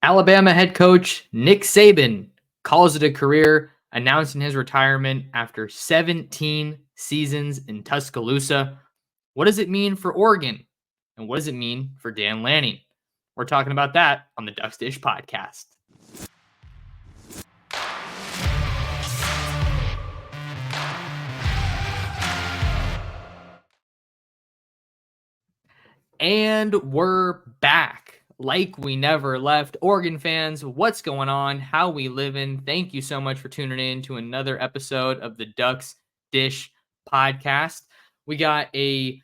Alabama head coach Nick Saban calls it a career, announcing his retirement after 17 seasons in Tuscaloosa. What does it mean for Oregon? And what does it mean for Dan Lanning? We're talking about that on the Ducks Dish podcast. And we're back like we never left. Oregon fans, what's going on? How we living? Thank you so much for tuning in to another episode of the Ducks Dish podcast. We got I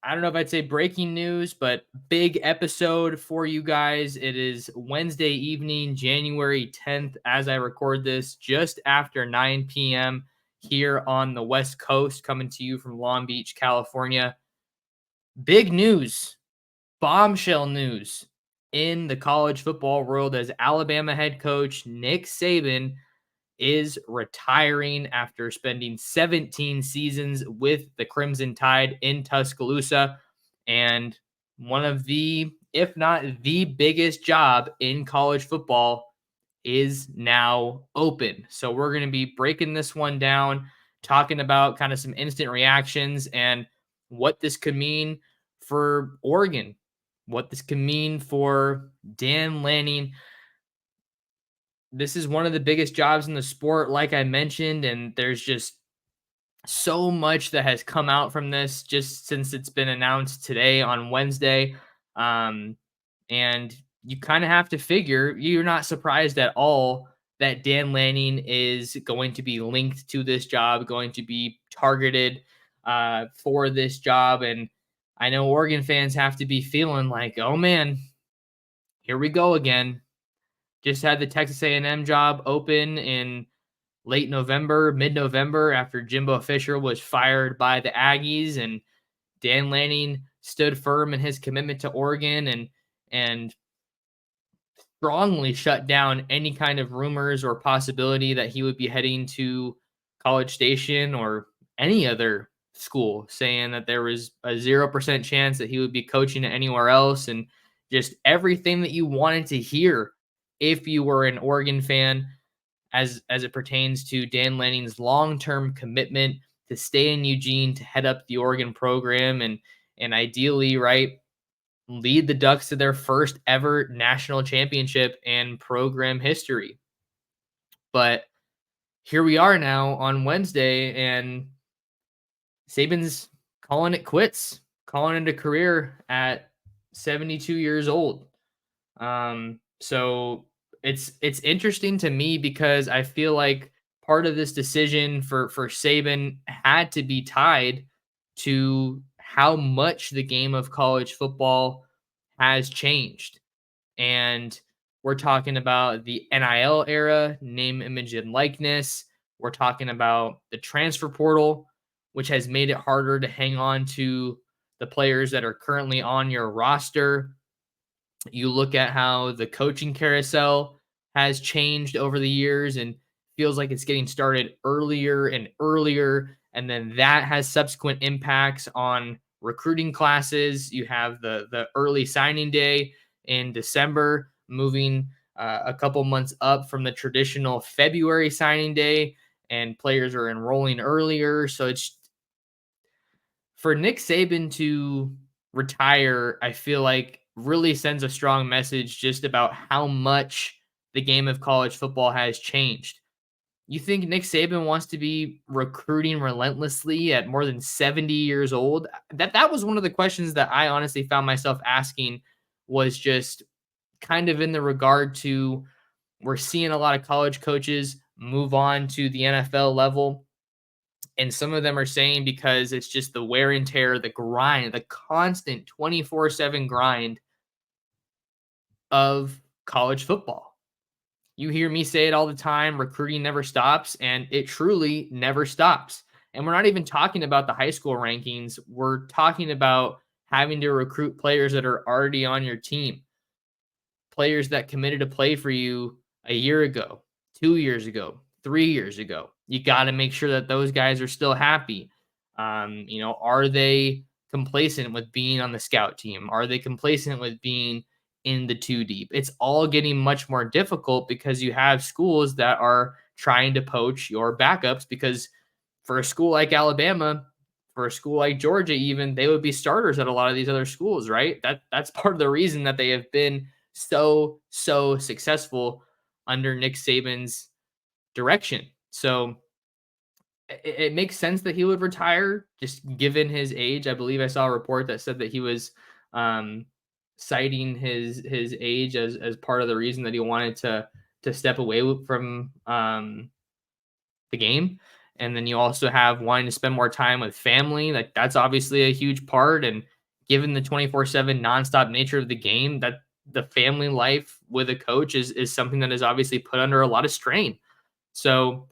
don't know if I'd say breaking news, but big episode for you guys. It is Wednesday evening, January 10th, as I record this, just after 9 p.m. here on the West Coast, coming to you from Long Beach, California. Big news, bombshell news in the college football world as Alabama head coach Nick Saban is retiring after spending 17 seasons with the Crimson Tide in Tuscaloosa. And one of the, if not the biggest job in college football is now open. So we're going to be breaking this one down, talking about kind of some instant reactions and what this could mean for Oregon, what this could mean for Dan Lanning. This is one of the biggest jobs in the sport, like I mentioned, and there's just so much that has come out from this just since it's been announced today on Wednesday. And you kind of have to figure, you're not surprised at all that Dan Lanning is going to be linked to this job, going to be targeted for this job. And I know Oregon fans have to be feeling like, oh man, here we go again. Just had the Texas A&M job open in late November, mid-November, after Jimbo Fisher was fired by the Aggies, and Dan Lanning stood firm in his commitment to Oregon and strongly shut down any kind of rumors or possibility that he would be heading to College Station or any other school, saying that there was a 0% chance that he would be coaching anywhere else, and just everything that you wanted to hear if you were an Oregon fan as it pertains to Dan Lanning's long-term commitment to stay in Eugene, to head up the Oregon program, and ideally, right, lead the Ducks to their first ever national championship in program history. But here we are now on Wednesday, and Saban's calling it quits, calling it a career at 72 years old. So it's interesting to me because I feel like part of this decision for Saban had to be tied to how much the game of college football has changed. And we're talking about the NIL era, name, image, and likeness. We're talking about the transfer portal, which has made it harder to hang on to the players that are currently on your roster. You look at how the coaching carousel has changed over the years and feels like it's getting started earlier and earlier. And then that has subsequent impacts on recruiting classes. You have the early signing day in December, moving a couple months up from the traditional February signing day, and players are enrolling earlier. So it's for Nick Saban to retire, I feel like really sends a strong message just about how much the game of college football has changed. You think Nick Saban wants to be recruiting relentlessly at more than 70 years old? That was one of the questions that I honestly found myself asking, was just kind of in the regard to, we're seeing a lot of college coaches move on to the NFL level. And some of them are saying because it's just the wear and tear, the grind, the constant 24/7 grind of college football. You hear me say it all the time, recruiting never stops, and it truly never stops. And we're not even talking about the high school rankings. We're talking about having to recruit players that are already on your team, players that committed to play for you a year ago, 2 years ago, 3 years ago. You got to make sure that those guys are still happy. Are they complacent with being on the scout team? Are they complacent with being in the two deep. It's all getting much more difficult because you have schools that are trying to poach your backups because for a school like Alabama, for a school like Georgia, even they would be starters at a lot of these other schools, right? That's part of the reason that they have been so successful under Nick Saban's direction. So it makes sense that he would retire, just given his age. I believe I saw a report that said that he was um, citing his age as part of the reason that he wanted to step away from the game. And then you also have wanting to spend more time with family. Like that's obviously a huge part. And given the 24/7 nonstop nature of the game, that the family life with a coach is something that is obviously put under a lot of strain. So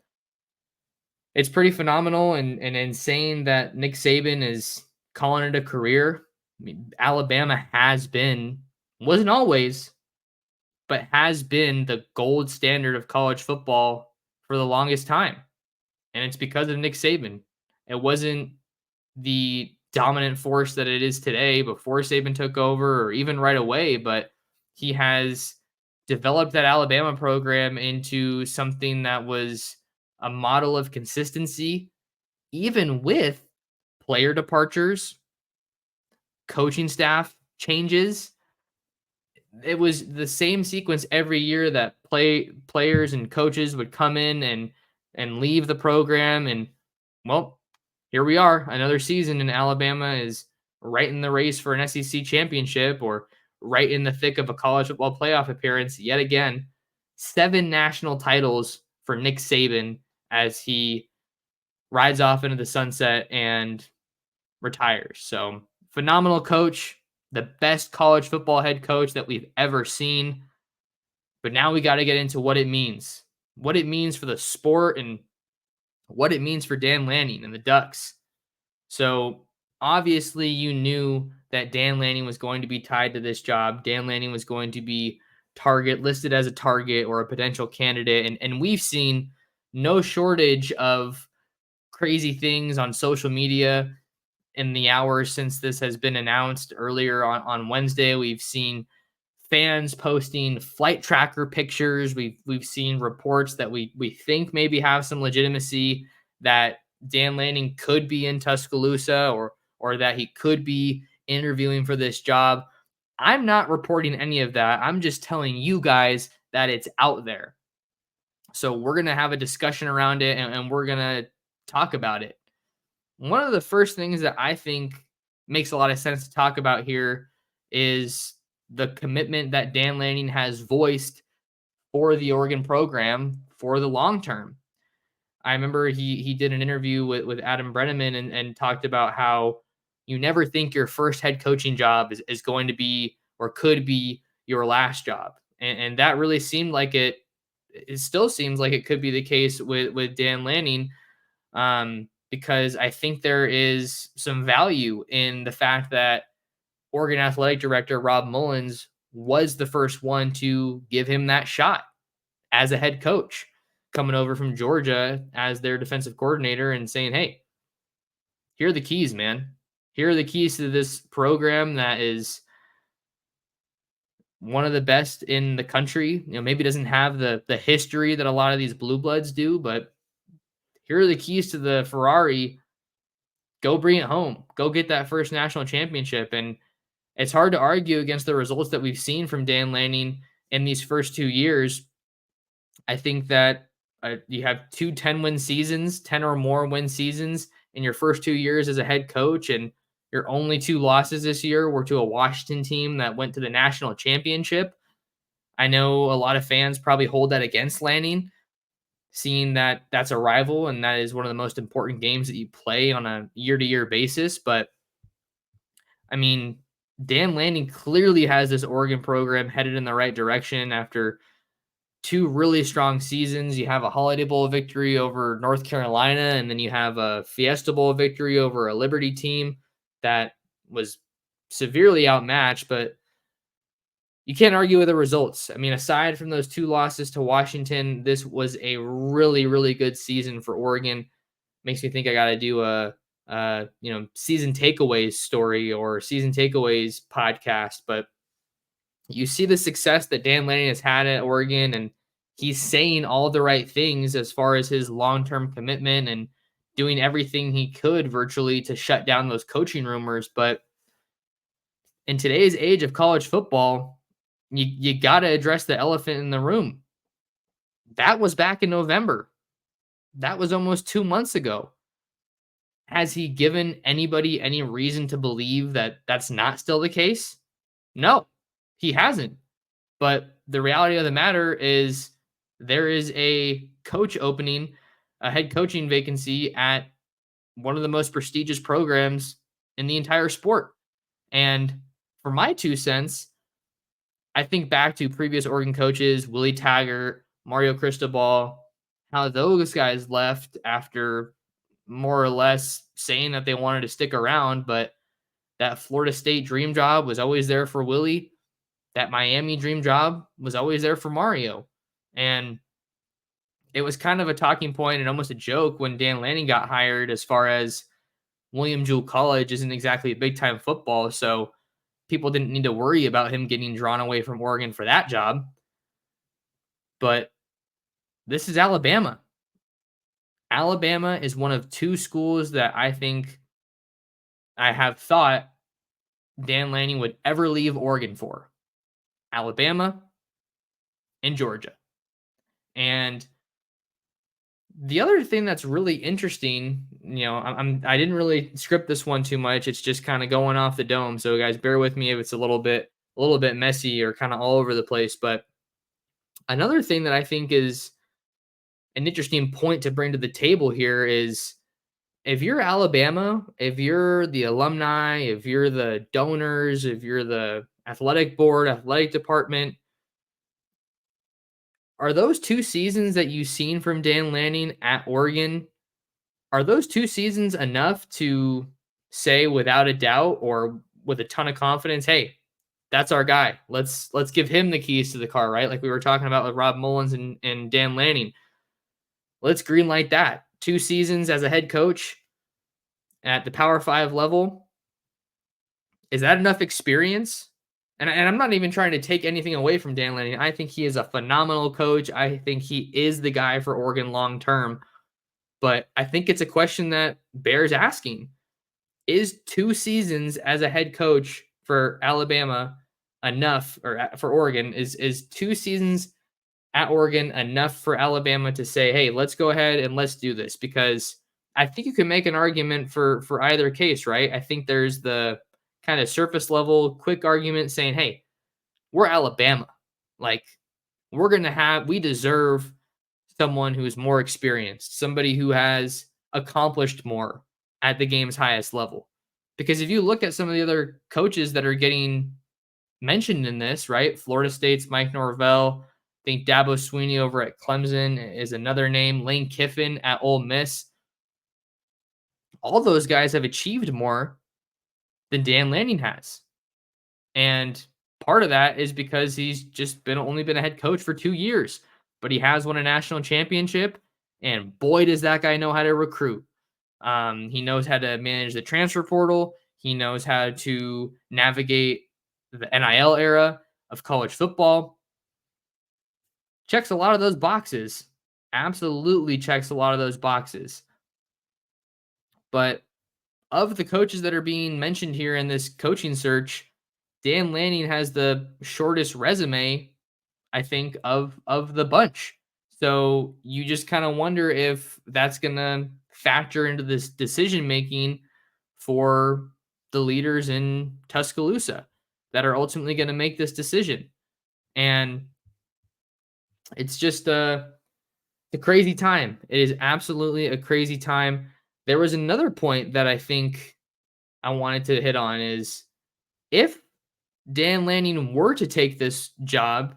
it's pretty phenomenal and insane that Nick Saban is calling it a career. I mean, Alabama has been, wasn't always, but has been the gold standard of college football for the longest time. And it's because of Nick Saban. It wasn't the dominant force that it is today before Saban took over or even right away, but he has developed that Alabama program into something that was a model of consistency, even with player departures, coaching staff changes. It was the same sequence every year that players and coaches would come in and leave the program. And well, here we are, another season, and Alabama is right in the race for an SEC championship or right in the thick of a college football playoff appearance yet again. 7 national titles for Nick Saban as he rides off into the sunset and retires. So, phenomenal coach, the best college football head coach that we've ever seen. But now we got to get into what it means for the sport, and what it means for Dan Lanning and the Ducks. So, obviously, you knew that Dan Lanning was going to be tied to this job. Dan Lanning was going to be listed as a target or a potential candidate. And we've seen no shortage of crazy things on social media in the hours since this has been announced earlier on Wednesday. We've seen fans posting flight tracker pictures. We've seen reports that we think maybe have some legitimacy that Dan Lanning could be in Tuscaloosa or that he could be interviewing for this job. I'm not reporting any of that. I'm just telling you guys that it's out there. So we're gonna have a discussion around it and we're gonna talk about it. One of the first things that I think makes a lot of sense to talk about here is the commitment that Dan Lanning has voiced for the Oregon program for the long term. I remember he did an interview with Adam Brenneman and talked about how you never think your first head coaching job is going to be or could be your last job. And that really seemed like it still seems like it could be the case with Dan Lanning, because I think there is some value in the fact that Oregon Athletic Director Rob Mullins was the first one to give him that shot as a head coach, coming over from Georgia as their defensive coordinator and saying, "Hey, here are the keys, man. Here are the keys to this program that is one of the best in the country. You know, maybe doesn't have the history that a lot of these blue bloods do, but here are the keys to the Ferrari. Go bring it home. Go get that first national championship." And it's hard to argue against the results that we've seen from Dan Lanning in these first 2 years. I think that you have 2 10-win seasons, 10 or more win seasons in your first 2 years as a head coach. And your only 2 losses this year were to a Washington team that went to the national championship. I know a lot of fans probably hold that against Lanning, seeing that that's a rival and that is one of the most important games that you play on a year-to-year basis. But I mean, Dan Lanning clearly has this Oregon program headed in the right direction after 2 really strong seasons. You have a Holiday Bowl victory over North Carolina, and then you have a Fiesta Bowl victory over a Liberty team that was severely outmatched, but you can't argue with the results. I mean, aside from those 2 losses to Washington, this was a really good season for Oregon. Makes me think I got to do a season takeaways story or season takeaways podcast. But You see the success that Dan Lanning has had at Oregon, and he's saying all the right things as far as his long-term commitment and doing everything he could virtually to shut down those coaching rumors. But in today's age of college football, you got to address the elephant in the room. That was back in November. That was almost 2 months ago. Has he given anybody any reason to believe that that's not still the case? No, he hasn't. But the reality of the matter is there is a coach opening, a head coaching vacancy at one of the most prestigious programs in the entire sport. And for my 2 cents, I think back to previous Oregon coaches, Willie Taggart, Mario Cristobal, how those guys left after more or less saying that they wanted to stick around, but that Florida State dream job was always there for Willie. That Miami dream job was always there for Mario. And it was kind of a talking point and almost a joke when Dan Lanning got hired, as far as William Jewell College isn't exactly big time football. So people didn't need to worry about him getting drawn away from Oregon for that job. But this is Alabama. Alabama is one of 2 schools that I think I have thought Dan Lanning would ever leave Oregon for. Alabama and Georgia. And the other thing that's really interesting, I didn't really script this one too much. It's just kind of going off the dome. So guys, bear with me if it's a little bit messy or kind of all over the place. But another thing that I think is an interesting point to bring to the table here is, if you're Alabama, if you're the alumni, if you're the donors, if you're the athletic board, athletic department, are those 2 seasons that you've seen from Dan Lanning at Oregon, are those 2 seasons enough to say without a doubt or with a ton of confidence, hey, that's our guy. Let's give him the keys to the car, right? Like we were talking about with Rob Mullins and Dan Lanning. Let's greenlight that. 2 seasons as a head coach at the Power 5 level. Is that enough experience? And I'm not even trying to take anything away from Dan Lanning. I think he is a phenomenal coach. I think he is the guy for Oregon long term. But I think it's a question that bears asking. Is 2 seasons as a head coach for Alabama enough, or for Oregon? Is 2 seasons at Oregon enough for Alabama to say, hey, let's go ahead and let's do this? Because I think you can make an argument for either case, right? I think there's the kind of surface level, quick argument saying, hey, we're Alabama. Like, we deserve someone who is more experienced, somebody who has accomplished more at the game's highest level. Because if you look at some of the other coaches that are getting mentioned in this, right? Florida State's Mike Norvell. I think Dabo Swinney over at Clemson is another name. Lane Kiffin at Ole Miss. All those guys have achieved more than Dan Lanning has. And part of that is because he's just only been a head coach for 2 years, but he has won a national championship, and boy, does that guy know how to recruit. He knows how to manage the transfer portal. He knows how to navigate the NIL era of college football. Checks a lot of those boxes. Absolutely checks a lot of those boxes. But of the coaches that are being mentioned here in this coaching search, Dan Lanning has the shortest resume, I think, of the bunch. So you just kind of wonder if that's going to factor into this decision making for the leaders in Tuscaloosa that are ultimately going to make this decision. And it's just a crazy time. It is absolutely a crazy time. There was another point that I think I wanted to hit on is, if Dan Lanning were to take this job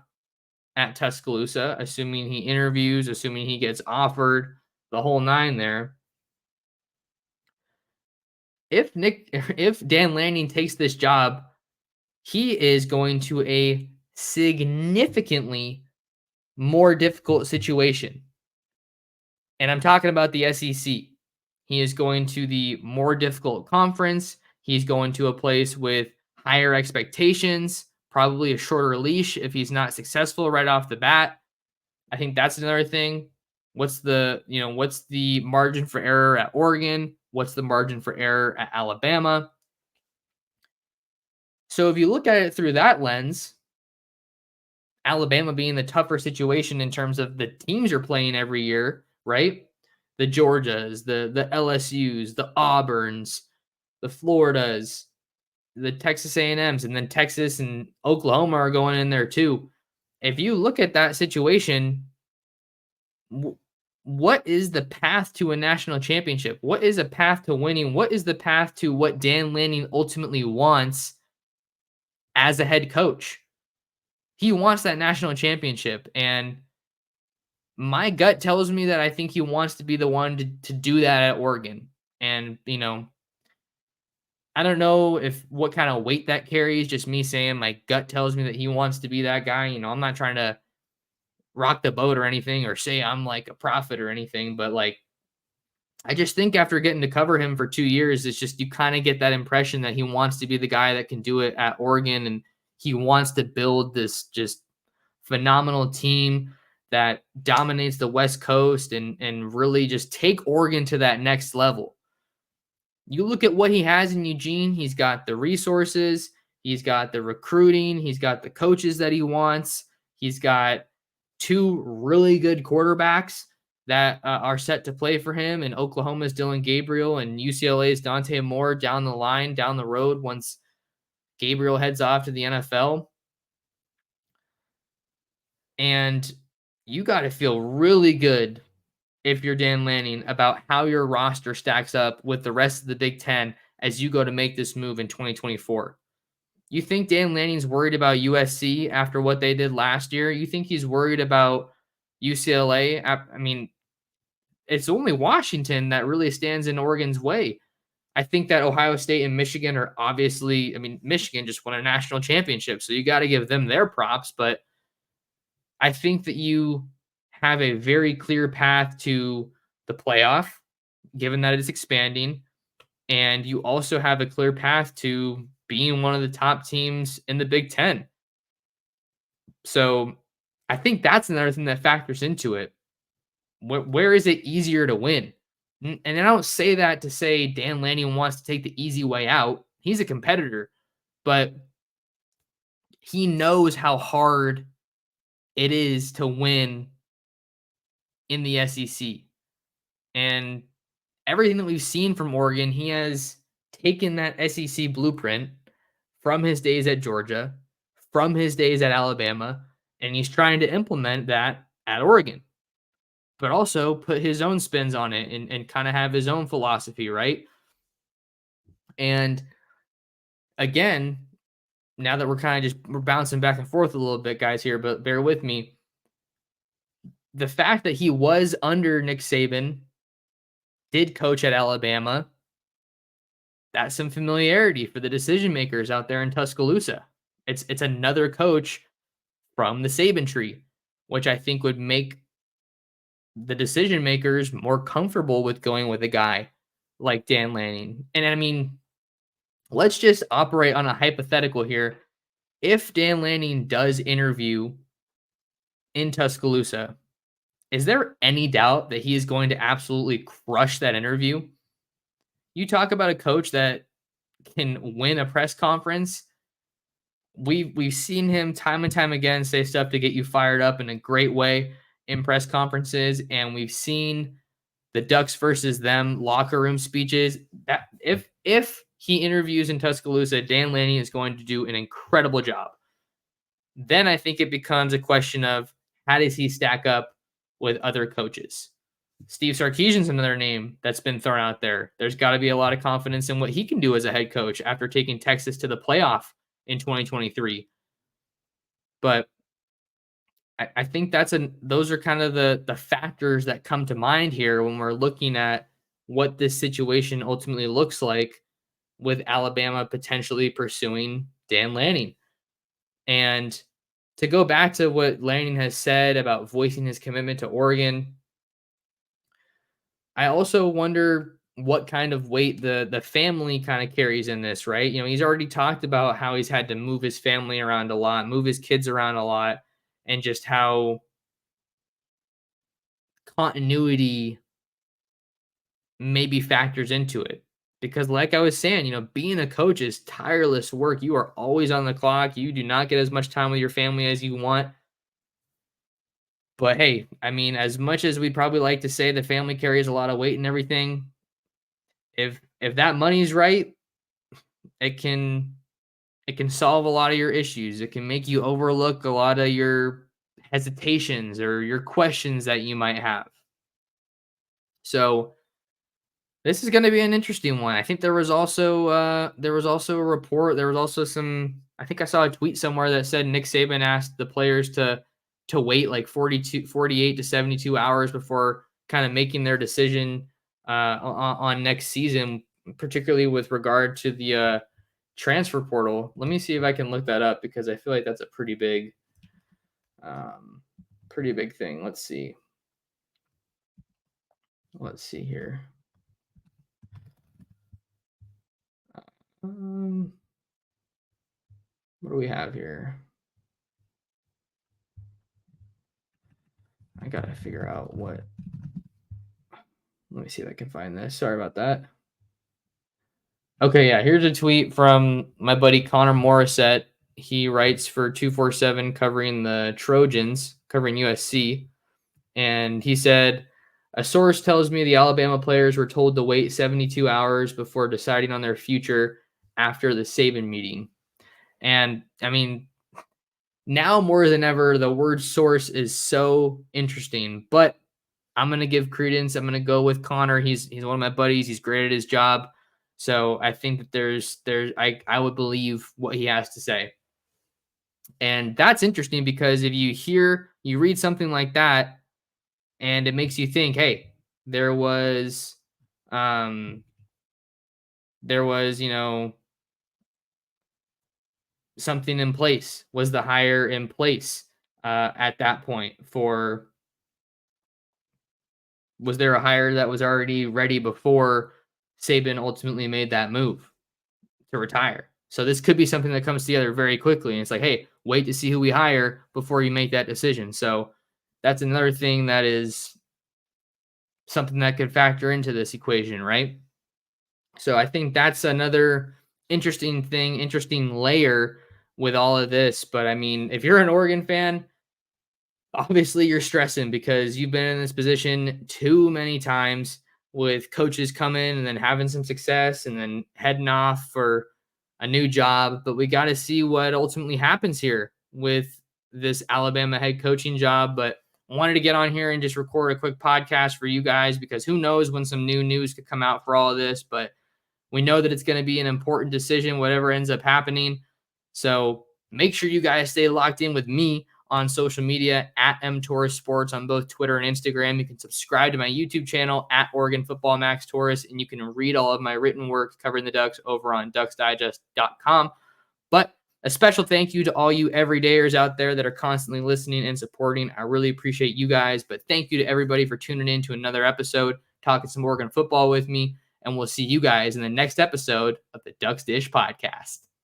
at Tuscaloosa, assuming he interviews, assuming he gets offered, the whole nine there. If Dan Lanning takes this job, he is going to a significantly more difficult situation. And I'm talking about the SEC. He is going to the more difficult conference. He's going to a place with higher expectations, probably a shorter leash if he's not successful right off the bat. I think that's another thing. What's the margin for error at Oregon? What's the margin for error at Alabama? So if you look at it through that lens, Alabama being the tougher situation in terms of the teams you're playing every year, right? The Georgias, the LSUs, the Auburns, the Floridas, the Texas A&Ms, and then Texas and Oklahoma are going in there too. If you look at that situation, what is the path to a national championship? What is a path to winning? What is the path to what Dan Lanning ultimately wants as a head coach? He wants that national championship, and my gut tells me that I think he wants to be the one to do that at Oregon. And, I don't know if what kind of weight that carries, just me saying my gut tells me that he wants to be that guy. I'm not trying to rock the boat or anything or say I'm like a prophet or anything, but like I just think after getting to cover him for 2 years, it's just you kind of get that impression that he wants to be the guy that can do it at Oregon, and he wants to build this just phenomenal team that dominates the West Coast and really just take Oregon to that next level. You look at what he has in Eugene, he's got the resources, he's got the recruiting, he's got the coaches that he wants, he's got two really good quarterbacks that are set to play for him, and Oklahoma's Dylan Gabriel and UCLA's Dante Moore down the line, down the road once Gabriel heads off to the NFL. And you got to feel really good if you're Dan Lanning about how your roster stacks up with the rest of the Big Ten as you go to make this move in 2024. You think Dan Lanning's worried about USC after what they did last year? You think he's worried about UCLA? I mean, it's only Washington that really stands in Oregon's way. I think that Ohio State and Michigan are obviously, I mean, Michigan just won a national championship, so you got to give them their props, but I think that you have a very clear path to the playoff, given that it's expanding, and you also have a clear path to being one of the top teams in the Big Ten. So I think that's another thing that factors into it. Where is it easier to win? And I don't say that to say Dan Lanning wants to take the easy way out. He's a competitor, but he knows how hard it is to win in the SEC. And everything that we've seen from Oregon, he has taken that SEC blueprint from his days at Georgia, from his days at Alabama, and he's trying to implement that at Oregon, but also put his own spins on it and kind of have his own philosophy, right? And again, now that we're bouncing back and forth a little bit, guys, here, but bear with me. The fact that he was under Nick Saban, did coach at Alabama, that's some familiarity for the decision makers out there in Tuscaloosa. It's another coach from the Saban tree, which I think would make the decision makers more comfortable with going with a guy like Dan Lanning. And I mean, let's just operate on a hypothetical here. If Dan Lanning does interview in Tuscaloosa, is there any doubt that he is going to absolutely crush that interview? You talk about a coach that can win a press conference. We've seen him time and time again say stuff to get you fired up in a great way in press conferences, and we've seen the Ducks versus them locker room speeches. That if he interviews in Tuscaloosa, Dan Lanning is going to do an incredible job. Then I think it becomes a question of how does he stack up with other coaches? Steve Sarkisian's another name that's been thrown out there. There's got to be a lot of confidence in what he can do as a head coach after taking Texas to the playoff in 2023. But I think those are kind of the factors that come to mind here when we're looking at what this situation ultimately looks like with Alabama potentially pursuing Dan Lanning. And to go back to what Lanning has said about voicing his commitment to Oregon, I also wonder what kind of weight the family kind of carries in this, right? He's already talked about how he's had to move his family around a lot, move his kids around a lot, and just how continuity maybe factors into it. Because like I was saying, being a coach is tireless work. You are always on the clock. You do not get as much time with your family as you want. But hey, I mean, as much as we'd probably like to say the family carries a lot of weight and everything, if that money's right, it can it can solve a lot of your issues. It can make you overlook a lot of your hesitations or your questions that you might have. So this is gonna be an interesting one. I think there was also a report, there was also some I think I saw a tweet somewhere that said Nick Saban asked the players to wait like 48 to 72 hours before kind of making their decision on next season, particularly with regard to the transfer portal. Let me see if I can look that up because I feel like that's a um, pretty big thing. Let's see. Let's see here. Um, what do we have here? I gotta figure out what. Let me see if I can find this. Sorry about that. Okay, yeah, here's a tweet from my buddy Connor Morissette. He writes for 247 covering the Trojans, covering USC. And he said, a source tells me the Alabama players were told to wait 72 hours before deciding on their future after the Saban meeting. And I mean, now more than ever, the word source is so interesting, but I'm gonna give credence. I'm gonna go with Connor. He's one of my buddies. He's great at his job. So I think that I would believe what he has to say. And that's interesting because if you read something like that and it makes you think, hey, there was um there was, something in place. Was the hire in place at that point for was there a hire that was already ready before Saban ultimately made that move to retire? So this could be something that comes together very quickly. And it's like, hey, wait to see who we hire before you make that decision. So that's another thing that is something that could factor into this equation, right? So I think that's another interesting thing, interesting layer with all of this. But I mean, if you're an Oregon fan, obviously you're stressing because you've been in this position too many times with coaches coming and then having some success and then heading off for a new job. But we got to see what ultimately happens here with this Alabama head coaching job. But I wanted to get on here and just record a quick podcast for you guys because who knows when some new news could come out for all of this. But we know that it's going to be an important decision, whatever ends up happening. So make sure you guys stay locked in with me on social media at Torres Sports on both Twitter and Instagram. You can subscribe to my YouTube channel at Oregon Football Max Torres, and you can read all of my written work covering the Ducks over on ducksdigest.com. But a special thank you to all you everydayers out there that are constantly listening and supporting. I really appreciate you guys. But thank you to everybody for tuning in to another episode, talking some Oregon football with me. And we'll see you guys in the next episode of the Ducks Dish Podcast.